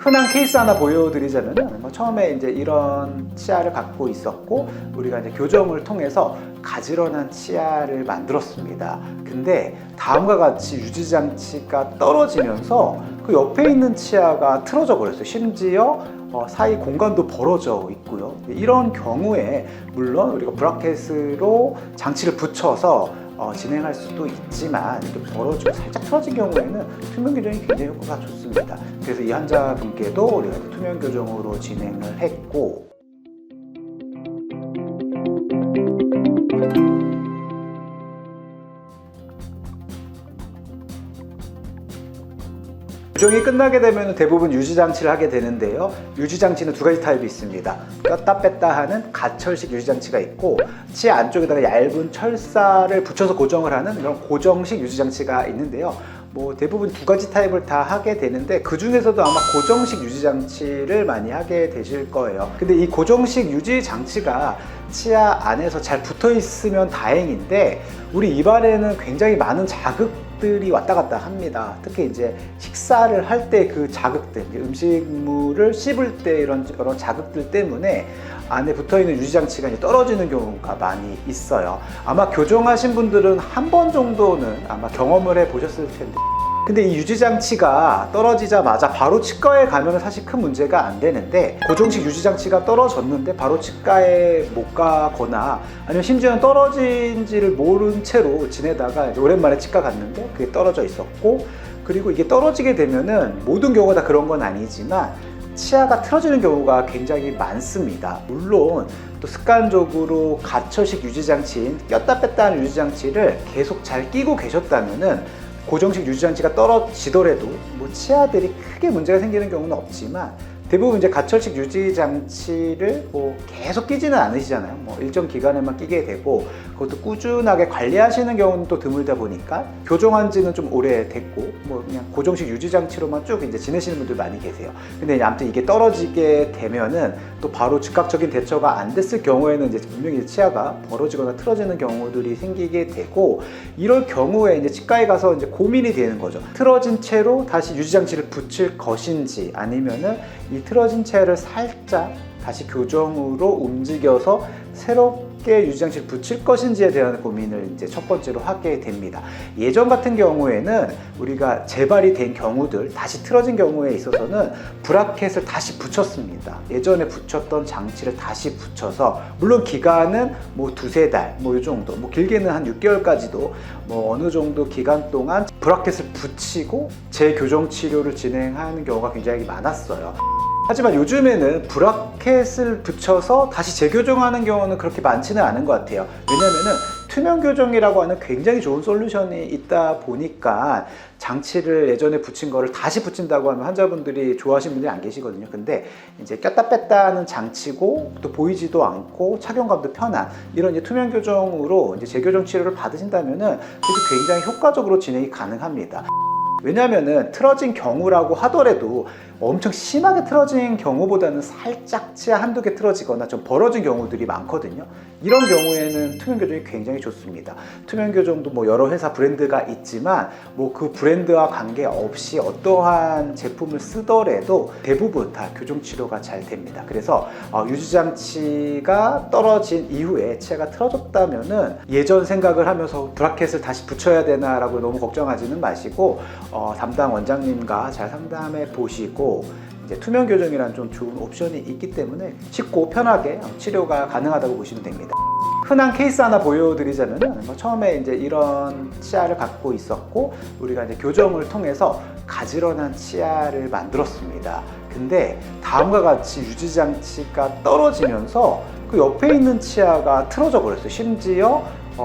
흔한 케이스 하나 보여드리자면은 처음에 이제 이런 치아를 갖고 있었고 우리가 이제 교정을 통해서 가지런한 치아를 만들었습니다. 근데 다음과 같이 유지장치가 떨어지면서 그 옆에 있는 치아가 틀어져 버렸어요. 심지어 사이 공간도 벌어져 있고요. 이런 경우에 물론 우리가 브라켓으로 장치를 붙여서 진행할 수도 있지만 이렇게 벌어지고 살짝 틀어진 경우에는 투명 교정이 굉장히 효과가 좋습니다. 그래서 이 환자분께도 우리가 투명 교정으로 진행을 했고, 교정이 끝나게 되면 대부분 유지장치를 하게 되는데요. 유지장치는 두 가지 타입이 있습니다. 꼈다 뺐다 하는 가철식 유지장치가 있고, 치아 안쪽에다가 얇은 철사를 붙여서 고정을 하는 그런 고정식 유지장치가 있는데요. 대부분 두 가지 타입을 다 하게 되는데 그 중에서도 아마 고정식 유지장치를 많이 하게 되실 거예요. 근데 이 고정식 유지장치가 치아 안에서 잘 붙어 있으면 다행인데 우리 입안에는 굉장히 많은 자극들이 왔다 갔다 합니다. 특히 이제 식사를 할 때 그 자극들, 음식물을 씹을 때 이런 자극들 때문에 안에 붙어있는 유지장치가 이제 떨어지는 경우가 많이 있어요. 아마 교정하신 분들은 한 번 정도는 아마 경험을 해 보셨을 텐데, 근데 이 유지장치가 떨어지자마자 바로 치과에 가면 사실 큰 문제가 안 되는데, 고정식 유지장치가 떨어졌는데 바로 치과에 못 가거나 아니면 심지어는 떨어진지를 모른 채로 지내다가 이제 오랜만에 치과 갔는데 그게 떨어져 있었고, 그리고 이게 떨어지게 되면은 모든 경우가 다 그런 건 아니지만 치아가 틀어지는 경우가 굉장히 많습니다. 물론 또 습관적으로 가철식 유지장치인 꼈다 뺐다 하는 유지장치를 계속 잘 끼고 계셨다면은 고정식 유지장치가 떨어지더라도 치아들이 크게 문제가 생기는 경우는 없지만, 대부분 이제 가철식 유지장치를 계속 끼지는 않으시잖아요. 일정 기간에만 끼게 되고 그것도 꾸준하게 관리하시는 경우는 또 드물다 보니까 교정한 지는 좀 오래됐고 그냥 고정식 유지장치로만 쭉 이제 지내시는 분들 많이 계세요. 근데 아무튼 이게 떨어지게 되면은 또 바로 즉각적인 대처가 안 됐을 경우에는 이제 분명히 치아가 벌어지거나 틀어지는 경우들이 생기게 되고, 이럴 경우에 이제 치과에 가서 이제 고민이 되는 거죠. 틀어진 채로 다시 유지장치를 붙일 것인지 아니면은 이 틀어진 채를 살짝 다시 교정으로 움직여서 새롭게 유지장치를 붙일 것인지에 대한 고민을 이제 첫 번째로 하게 됩니다. 예전 같은 경우에는 우리가 재발이 된 경우들, 다시 틀어진 경우에 있어서는 브라켓을 다시 붙였습니다. 예전에 붙였던 장치를 다시 붙여서, 물론 기간은 두세 달, 이 정도, 길게는 한 6개월까지도 어느 정도 기간 동안 브라켓을 붙이고 재교정 치료를 진행하는 경우가 굉장히 많았어요. 하지만 요즘에는 브라켓을 붙여서 다시 재교정하는 경우는 그렇게 많지는 않은 것 같아요. 왜냐면은 투명 교정이라고 하는 굉장히 좋은 솔루션이 있다 보니까 장치를 예전에 붙인 거를 다시 붙인다고 하면 환자분들이 좋아하시는 분들이 안 계시거든요. 근데 이제 꼈다 뺐다 하는 장치고 또 보이지도 않고 착용감도 편한 이런 이제 투명 교정으로 이제 재교정 치료를 받으신다면은 그래도 굉장히 효과적으로 진행이 가능합니다. 왜냐면은 틀어진 경우라고 하더라도 엄청 심하게 틀어진 경우보다는 살짝 치아 한두 개 틀어지거나 좀 벌어진 경우들이 많거든요. 이런 경우에는 투명 교정이 굉장히 좋습니다. 투명 교정도 여러 회사 브랜드가 있지만 그 브랜드와 관계없이 어떠한 제품을 쓰더라도 대부분 다 교정 치료가 잘 됩니다. 그래서 유지장치가 떨어진 이후에 치아가 틀어졌다면은 예전 생각을 하면서 브라켓을 다시 붙여야 되나 라고 너무 걱정하지는 마시고 담당 원장님과 잘 상담해 보시고, 이제 투명 교정이란 좀 좋은 옵션이 있기 때문에 쉽고 편하게 치료가 가능하다고 보시면 됩니다. 흔한 케이스 하나 보여드리자면은 처음에 이제 이런 치아를 갖고 있었고 우리가 이제 교정을 통해서 가지런한 치아를 만들었습니다. 근데 다음과 같이 유지장치가 떨어지면서 그 옆에 있는 치아가 틀어져 버렸어요. 심지어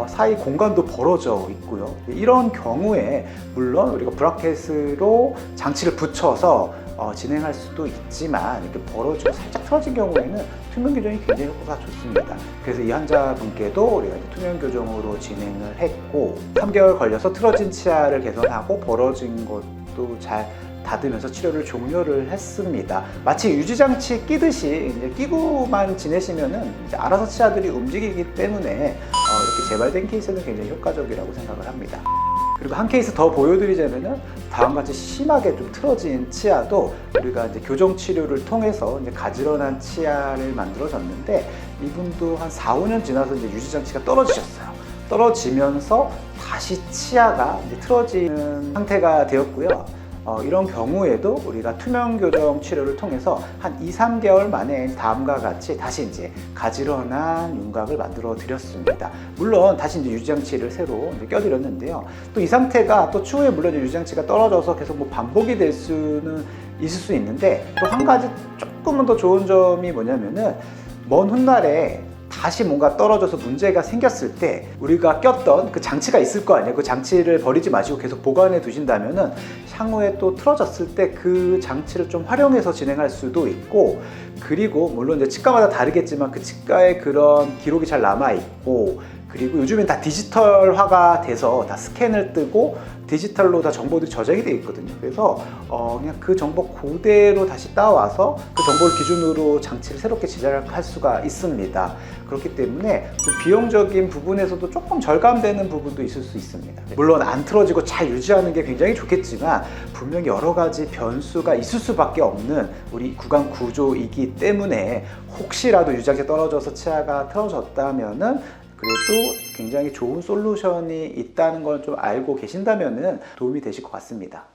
사이 공간도 벌어져 있고요. 이런 경우에 물론 우리가 브라켓으로 장치를 붙여서 진행할 수도 있지만 이렇게 벌어지고 살짝 틀어진 경우에는 투명 교정이 굉장히 효과가 좋습니다. 그래서 이 환자분께도 우리가 투명 교정으로 진행을 했고 3개월 걸려서 틀어진 치아를 개선하고 벌어진 것도 잘 닫으면서 치료를 종료를 했습니다. 마치 유지장치 끼듯이 이제 끼고만 지내시면은 이제 알아서 치아들이 움직이기 때문에 이렇게 재발된 케이스는 굉장히 효과적이라고 생각을 합니다. 그리고 한 케이스 더 보여드리자면은 다음과 같이 심하게 좀 틀어진 치아도 우리가 이제 교정 치료를 통해서 이제 가지런한 치아를 만들어졌는데, 이분도 한 4, 5년 지나서 이제 유지 장치가 떨어지셨어요. 떨어지면서 다시 치아가 이제 틀어지는 상태가 되었고요. 이런 경우에도 우리가 투명 교정 치료를 통해서 한 2, 3개월 만에 다음과 같이 다시 이제 가지런한 윤곽을 만들어 드렸습니다. 물론 다시 이제 유지장치를 새로 이제 껴드렸는데요. 또 이 상태가 또 추후에 물론 유지장치가 떨어져서 계속 뭐 반복이 될 수는 있을 수 있는데, 또 한 가지 조금은 더 좋은 점이 뭐냐면은 먼 훗날에 다시 뭔가 떨어져서 문제가 생겼을 때 우리가 꼈던 그 장치가 있을 거 아니에요. 그 장치를 버리지 마시고 계속 보관해 두신다면은 향후에 또 틀어졌을 때 그 장치를 좀 활용해서 진행할 수도 있고, 그리고 물론 이제 치과마다 다르겠지만 그 치과에 그런 기록이 잘 남아 있고, 그리고 요즘엔 다 디지털화가 돼서 다 스캔을 뜨고 디지털로 다 정보들이 저장이 되어 있거든요. 그래서 그냥 그 정보 그대로 다시 따와서 그 정보를 기준으로 장치를 새롭게 제작할 수가 있습니다. 그렇기 때문에 좀 비용적인 부분에서도 조금 절감되는 부분도 있을 수 있습니다. 물론 안 틀어지고 잘 유지하는 게 굉장히 좋겠지만 분명히 여러 가지 변수가 있을 수밖에 없는 우리 구강 구조이기 때문에, 혹시라도 유지장치 떨어져서 치아가 틀어졌다면은 그래도 굉장히 좋은 솔루션이 있다는 걸 좀 알고 계신다면 도움이 되실 것 같습니다.